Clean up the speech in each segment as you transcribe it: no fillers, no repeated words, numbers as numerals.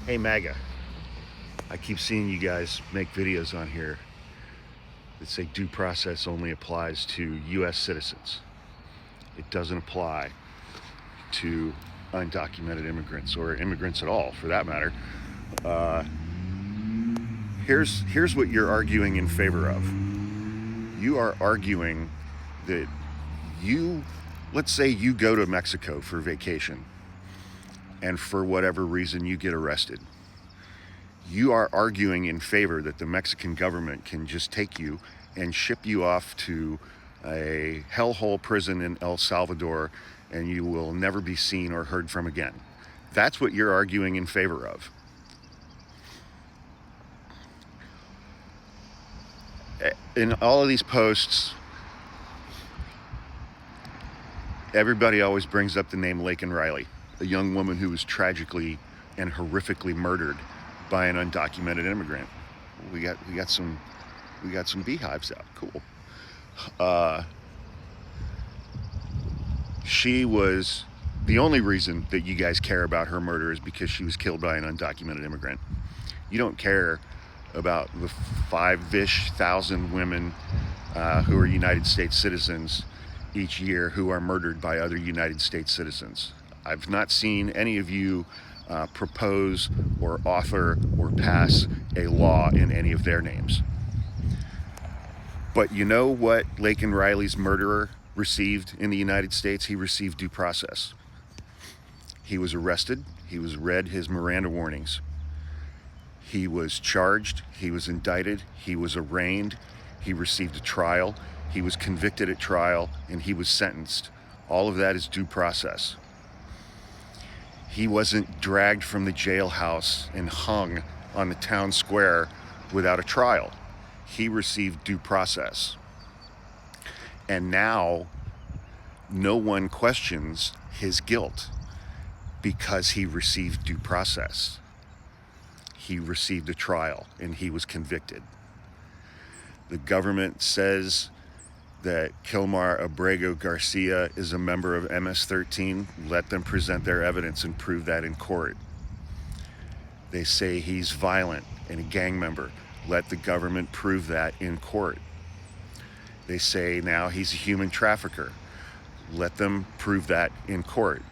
Hey MAGA, I keep seeing you guys make videos on here that say due process only applies to US citizens. It doesn't apply to undocumented immigrants or immigrants at all, for that matter. Uh, here's what you're arguing in favor of. You are arguing that let's say you go to Mexico for vacation and for whatever reason you get arrested. You are arguing in favor that the Mexican government can just take you and ship you off to a hellhole prison in El Salvador and you will never be seen or heard from again. That's what you're arguing in favor of. In all of these posts, everybody always brings up the name Laken Riley, a young woman who was tragically and horrifically murdered by an undocumented immigrant. We got some beehives out. Cool. She was the only reason that you guys care about her murder is because she was killed by an undocumented immigrant. You don't care about the 5-ish thousand women who are United States citizens each year who are murdered by other United States citizens. I've not seen any of you propose or author or pass a law in any of their names. But you know what Laken Riley's murderer received in the United States? He received due process. He was arrested. He was read his Miranda warnings. He was charged. He was indicted. He was arraigned. He received a trial. He was convicted at trial, and he was sentenced. All of that is due process. He wasn't dragged from the jailhouse and hung on the town square without a trial. He received due process. And now, no one questions his guilt because he received due process. He received a trial and he was convicted. The government says that Kilmar Abrego Garcia is a member of MS-13. Let them present their evidence and prove that in court. They say he's violent and a gang member. Let the government prove that in court. They say now he's a human trafficker. Let them prove that in court.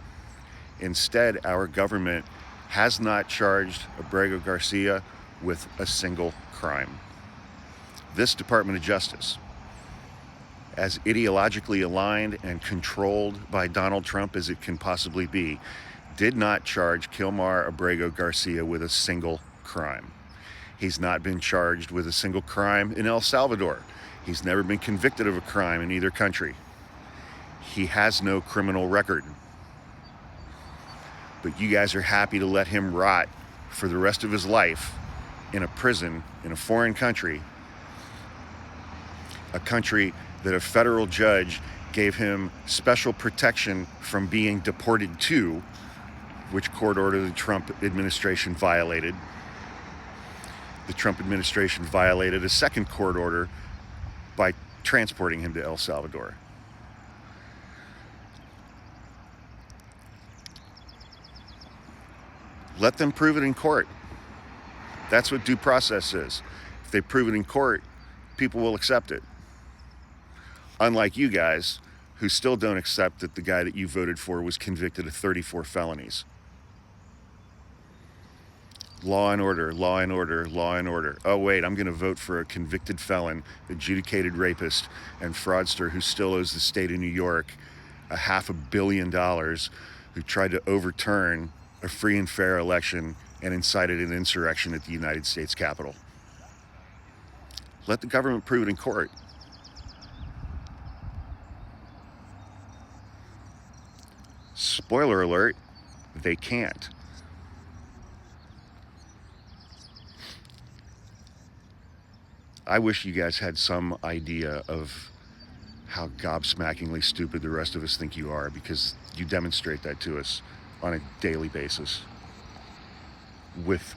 Instead, our government has not charged Abrego Garcia with a single crime. This Department of Justice, as ideologically aligned and controlled by Donald Trump as it can possibly be, did not charge Kilmar Abrego Garcia with a single crime. He's not been charged with a single crime in El Salvador. He's never been convicted of a crime in either country. He has no criminal record. But you guys are happy to let him rot for the rest of his life in a prison in a foreign country, a country that a federal judge gave him special protection from being deported to, which court order the Trump administration violated. The Trump administration violated a second court order by transporting him to El Salvador. Let them prove it in court. That's what due process is. If they prove it in court, people will accept it. Unlike you guys, who still don't accept that the guy that you voted for was convicted of 34 felonies. Law and order, law and order, law and order. Oh wait, I'm going to vote for a convicted felon, adjudicated rapist, and fraudster who still owes the state of New York $500 million, who tried to overturn a free and fair election and incited an insurrection at the United States Capitol. Let the government prove it in court. Spoiler alert, they can't. I wish you guys had some idea of how gobsmackingly stupid the rest of us think you are, because you demonstrate that to us on a daily basis with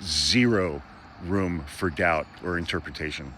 zero room for doubt or interpretation.